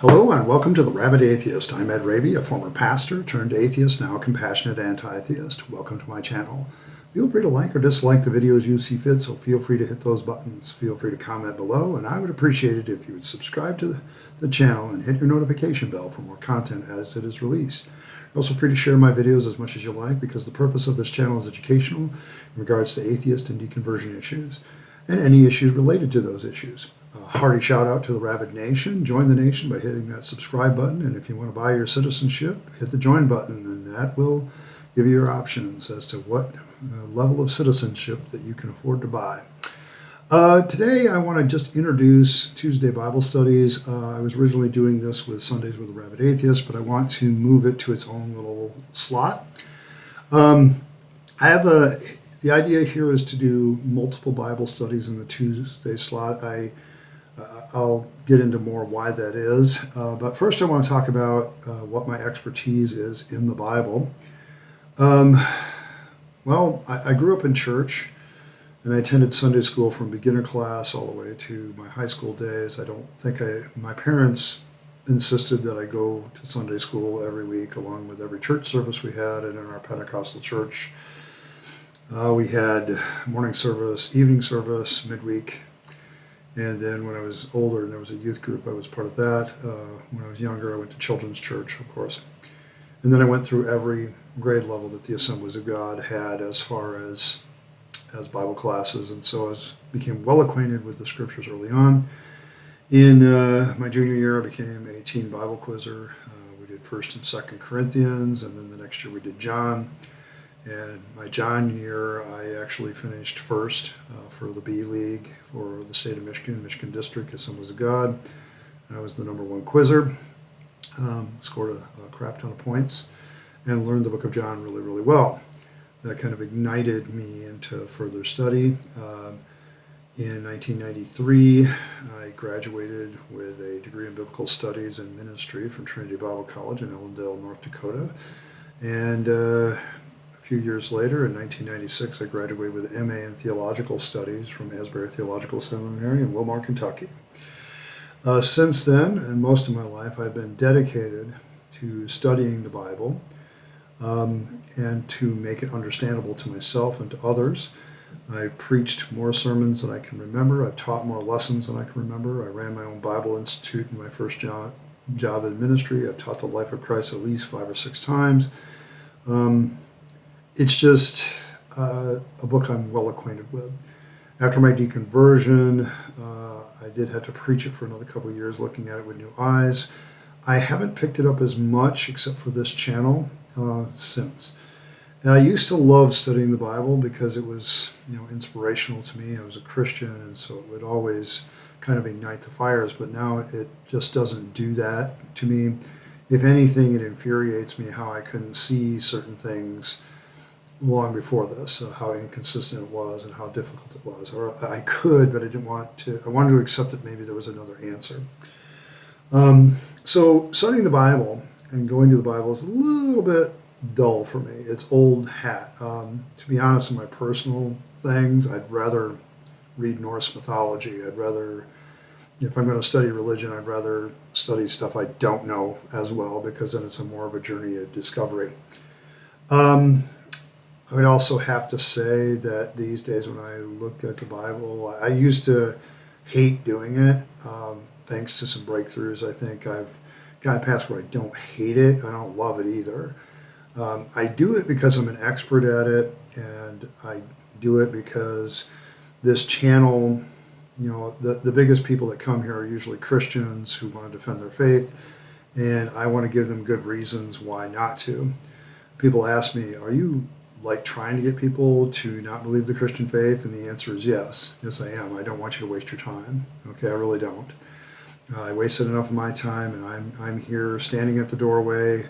Hello and welcome to the Rabyd Atheist. I'm Rabyd, a former pastor turned atheist, now a compassionate anti-theist. Welcome to my channel. Feel free to like or dislike the videos you see fit, so feel free to hit those buttons. Feel free to comment below, and I would appreciate it if you would subscribe to the channel and hit your notification bell for more content as it is released. You're also free to share my videos as much as you like, because the purpose of this channel is educational in regards to atheist and deconversion issues and any issues related to those issues. A hearty shout out to the Rabyd Nation. Join the nation by hitting that subscribe button, and if you want to buy your citizenship, hit the join button, and that will give you your options as to what level of citizenship that you can afford to buy. Today I want to just introduce Tuesday Bible studies. I was originally doing this with Sundays with the Rabyd Atheist, but I want to move it to its own little slot. The idea here is to do multiple Bible studies in the Tuesday slot. I'll get into more why that is, but first I want to talk about what my expertise is in the Bible. Well, I grew up in church, and I attended Sunday school from beginner class all the way to my high school days. My parents insisted that I go to Sunday school every week along with every church service we had, and in our Pentecostal church we had morning service, evening service, midweek. And then when I was older and there was a youth group, I was part of that. When I was younger, I went to children's church, of course. And then I went through every grade level that the Assemblies of God had as far as Bible classes. And so I became well acquainted with the scriptures early on. In my junior year, I became a teen Bible quizzer. We did 1st and 2nd Corinthians, and then the next year we did John. And my John year, I actually finished first for the B League for the state of Michigan, Michigan District, Assemblies of God. And I was the #1 quizzer, scored a crap ton of points, and learned the book of John really, really well. That kind of ignited me into further study. In 1993, I graduated with a degree in Biblical Studies and Ministry from Trinity Bible College in Ellendale, North Dakota. And a few years later, in 1996, I graduated with an MA in Theological Studies from Asbury Theological Seminary in Wilmar, Kentucky. Since then, and most of my life, I've been dedicated to studying the Bible and to make it understandable to myself and to others. I preached more sermons than I can remember. I've taught more lessons than I can remember. I ran my own Bible Institute in my first job in ministry. I've taught the life of Christ at least 5 or 6 times. It's just a book I'm well acquainted with. After my deconversion, I did have to preach it for another couple of years, looking at it with new eyes. I haven't picked it up as much, except for this channel, since. And I used to love studying the Bible because it was, inspirational to me. I was a Christian, and so it would always kind of ignite the fires. But now it just doesn't do that to me. If anything, it infuriates me how I couldn't see certain things long before this, how inconsistent it was and how difficult it was. Or I could, but I didn't want to. I wanted to accept that maybe there was another answer. So studying the Bible and going to the Bible is a little bit dull for me. It's old hat. To be honest, in my personal things, I'd rather read Norse mythology. I'd rather, if I'm going to study religion, I'd rather study stuff I don't know as well, because then it's more of a journey of discovery. I would also have to say that these days when I look at the Bible, I used to hate doing it. Thanks to some breakthroughs, I think I've gotten past where I don't hate it. I don't love it either. I do it because I'm an expert at it, and I do it because this channel, the biggest people that come here are usually Christians who want to defend their faith, and I want to give them good reasons why not to. People ask me, are you trying to get people to not believe the Christian faith? And the answer is yes. Yes, I am. I don't want you to waste your time. Okay, I really don't. I wasted enough of my time, and I'm here standing at the doorway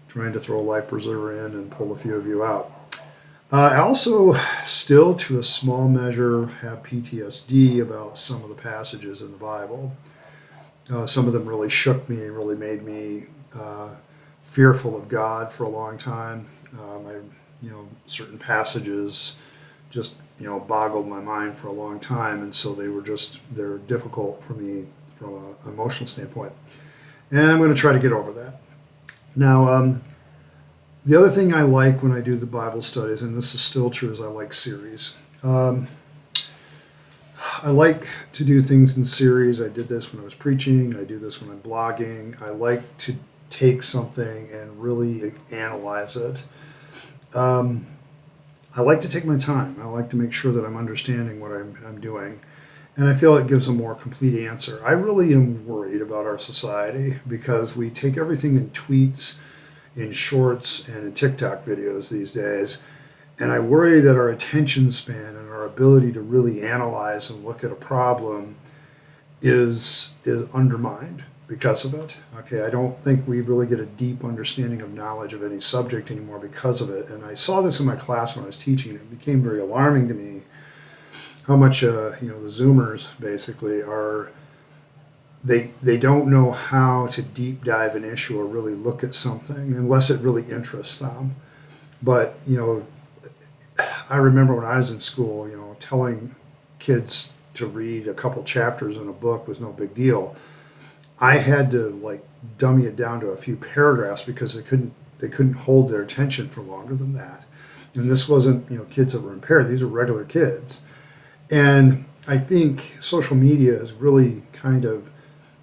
trying to throw a life preserver in and pull a few of you out. I also still, to a small measure, have PTSD about some of the passages in the Bible. Some of them really shook me and really made me fearful of God for a long time. Certain passages just, boggled my mind for a long time, and so they're difficult for me from an emotional standpoint. And I'm going to try to get over that. Now, the other thing I like when I do the Bible studies, and this is still true, is I like series. I like to do things in series. I did this when I was preaching. I do this when I'm blogging. I like to take something and really analyze it. I like to take my time. I like to make sure that I'm understanding what I'm doing. And I feel it gives a more complete answer. I really am worried about our society because we take everything in tweets, in shorts, and in TikTok videos these days. And I worry that our attention span and our ability to really analyze and look at a problem is undermined because of it. Okay, I don't think we really get a deep understanding of knowledge of any subject anymore because of it. And I saw this in my class when I was teaching. It became very alarming to me how much the Zoomers basically are. They don't know how to deep dive an issue or really look at something unless it really interests them. But I remember when I was in school, telling kids to read a couple chapters in a book was no big deal. I had to dummy it down to a few paragraphs because they couldn't hold their attention for longer than that. And this wasn't kids that were impaired; these are regular kids. And I think social media is really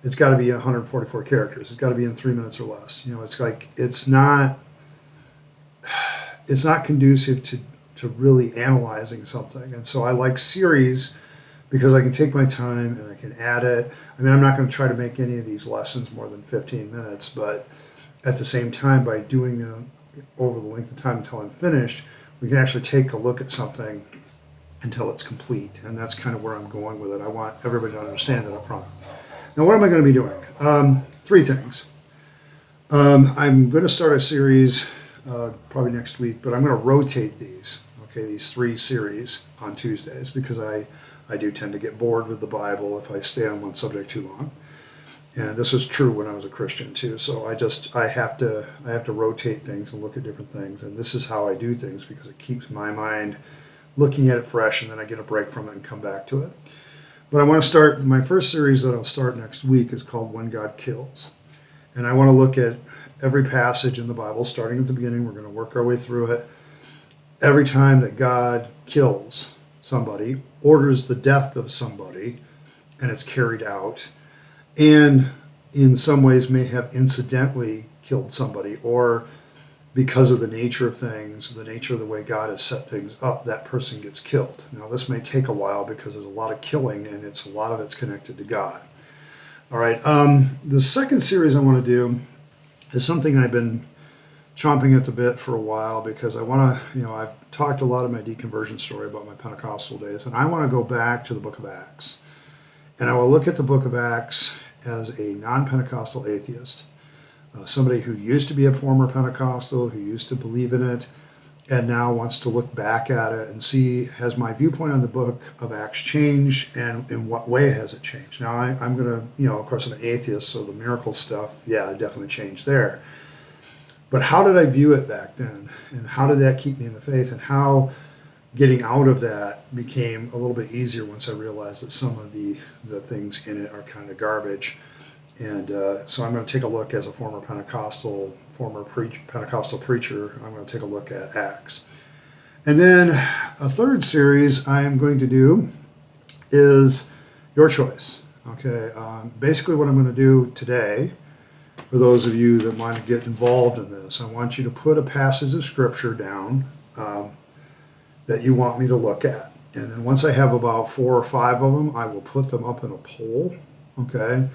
it's got to be 144 characters. It's got to be in 3 minutes or less. It's not conducive to really analyzing something. And so I like series because I can take my time and I can add it. I mean, I'm not going to try to make any of these lessons more than 15 minutes, but at the same time, by doing them over the length of time until I'm finished, we can actually take a look at something until it's complete. And that's kind of where I'm going with it. I want everybody to understand it up front. Now, what am I going to be doing? 3 things. I'm going to start a series probably next week, but I'm going to rotate these 3 series on Tuesdays because I do tend to get bored with the Bible if I stay on one subject too long. And this was true when I was a Christian too. So I have to rotate things and look at different things. And this is how I do things because it keeps my mind looking at it fresh, and then I get a break from it and come back to it. But I want to start, my first series that I'll start next week is called When God Kills. And I want to look at every passage in the Bible, starting at the beginning. We're going to work our way through it. Every time that God kills somebody, orders the death of somebody, and it's carried out, and in some ways may have incidentally killed somebody, or because of the nature of things, the nature of the way God has set things up, that person gets killed. Now, this may take a while because there's a lot of killing, and a lot of it's connected to God. All right, the second series I want to do is something I've been chomping at the bit for a while because I want to, I've talked a lot of my deconversion story about my Pentecostal days, and I want to go back to the book of Acts. And I will look at the book of Acts as a non-Pentecostal atheist, somebody who used to be a former Pentecostal, who used to believe in it, and now wants to look back at it and see, has my viewpoint on the book of Acts changed, and in what way has it changed? Now, I'm going to, of course, I'm an atheist, so the miracle stuff, it definitely changed there. But how did I view it back then? And how did that keep me in the faith? And how getting out of that became a little bit easier once I realized that some of the things in it are kind of garbage. And so I'm going to take a look as a former Pentecostal preacher. I'm going to take a look at Acts. And then a third series I'm going to do is your choice. Okay, basically what I'm going to do today, for those of you that want to get involved in this, I want you to put a passage of Scripture down that you want me to look at. And then once I have about 4 or 5 of them, I will put them up in a poll, okay?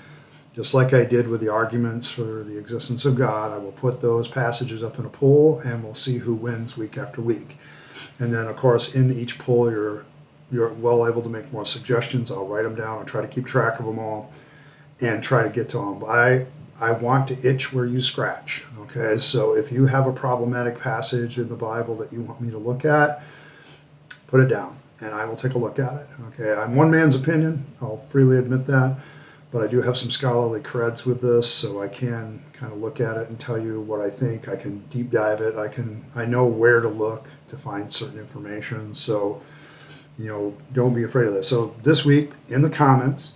Just like I did with the arguments for the existence of God, I will put those passages up in a poll, and we'll see who wins week after week. And then, of course, in each poll, you're well able to make more suggestions. I'll write them down. I'll try to keep track of them all and try to get to them. I want to itch where you scratch, okay? So if you have a problematic passage in the Bible that you want me to look at, put it down, and I will take a look at it, okay? I'm one man's opinion. I'll freely admit that. But I do have some scholarly creds with this, so I can kind of look at it and tell you what I think. I can deep dive it. I know where to look to find certain information. So, don't be afraid of that. So this week in the comments,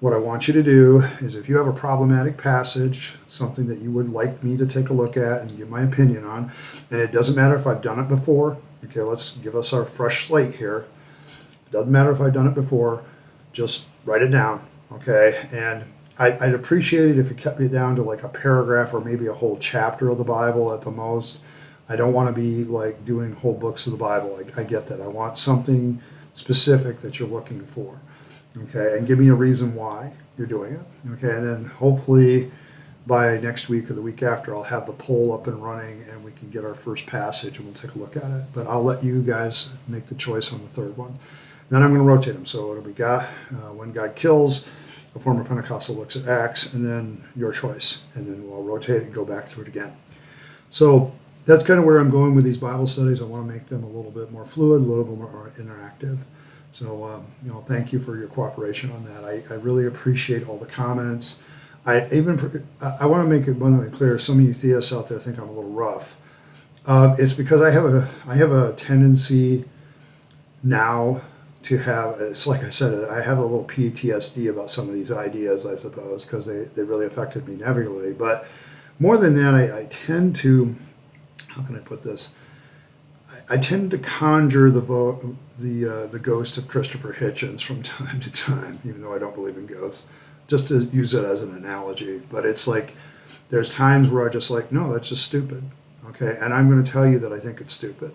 What I want you to do is, if you have a problematic passage, something that you would like me to take a look at and give my opinion on, and it doesn't matter if I've done it before. Okay, let's give us our fresh slate here. It doesn't matter if I've done it before, just write it down, okay? And I'd appreciate it if you kept it down to like a paragraph or maybe a whole chapter of the Bible at the most. I don't want to be like doing whole books of the Bible. I get that. I want something specific that you're looking for, okay? And give me a reason why you're doing it, okay? And then hopefully by next week or the week after, I'll have the poll up and running and we can get our first passage and we'll take a look at it. But I'll let you guys make the choice on the third one. Then I'm going to rotate them. So it'll be God, when God kills, a former Pentecostal looks at Acts, and then your choice. And then we'll rotate and go back through it again. So that's kind of where I'm going with these Bible studies. I want to make them a little bit more fluid, a little bit more interactive. So, thank you for your cooperation on that. I really appreciate all the comments. I want to make it abundantly clear. Some of you theists out there think I'm a little rough. It's because I have a tendency now to have, it's like I said, I have a little PTSD about some of these ideas, I suppose, because they really affected me negatively. But more than that, I tend to, how can I put this? I tend to conjure the ghost of Christopher Hitchens from time to time, even though I don't believe in ghosts, just to use it as an analogy. But it's like, there's times where I just like, no, that's just stupid, okay? And I'm going to tell you that I think it's stupid.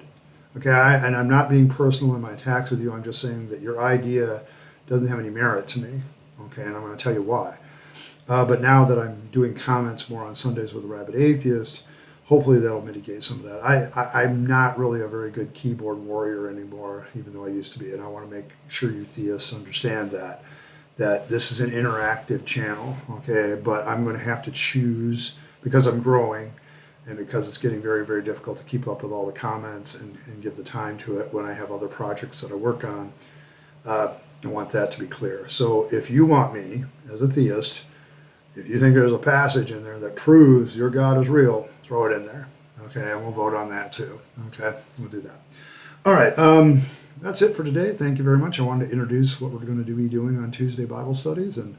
Okay, and I'm not being personal in my attacks with you. I'm just saying that your idea doesn't have any merit to me. Okay, and I'm going to tell you why. But now that I'm doing comments more on Sundays with a Rabid Atheist, hopefully that'll mitigate some of that. I'm not really a very good keyboard warrior anymore, even though I used to be, and I want to make sure you theists understand that this is an interactive channel. Okay, but I'm going to have to choose, because I'm growing, and because it's getting very, very difficult to keep up with all the comments and give the time to it when I have other projects that I work on. I want that to be clear. So if you want me, as a theist, if you think there's a passage in there that proves your God is real, throw it in there. Okay, and we'll vote on that too. Okay, we'll do that. All right, that's it for today. Thank you very much. I wanted to introduce what we're going to be doing on Tuesday Bible studies, and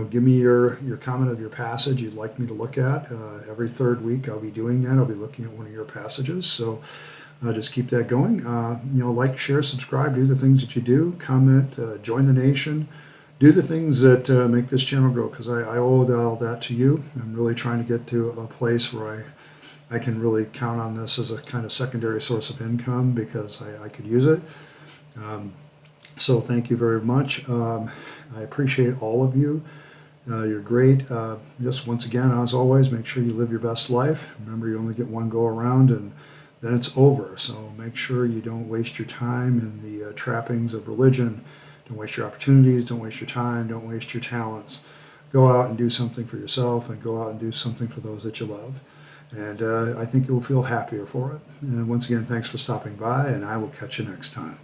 give me your comment of your passage you'd like me to look at. Every third week I'll be doing that. I'll be looking at one of your passages. So just keep that going. Like, share, subscribe, do the things that you do, comment, join the nation, do the things that make this channel grow, because I owe all that to you. I'm really trying to get to a place where I can really count on this as a kind of secondary source of income, because I could use it. So thank you very much. I appreciate all of you. You're great. Just once again, as always, make sure you live your best life. Remember, you only get one go around, and then it's over. So make sure you don't waste your time in the trappings of religion. Don't waste your opportunities. Don't waste your time. Don't waste your talents. Go out and do something for yourself, and go out and do something for those that you love. And I think you'll feel happier for it. And once again, thanks for stopping by, and I will catch you next time.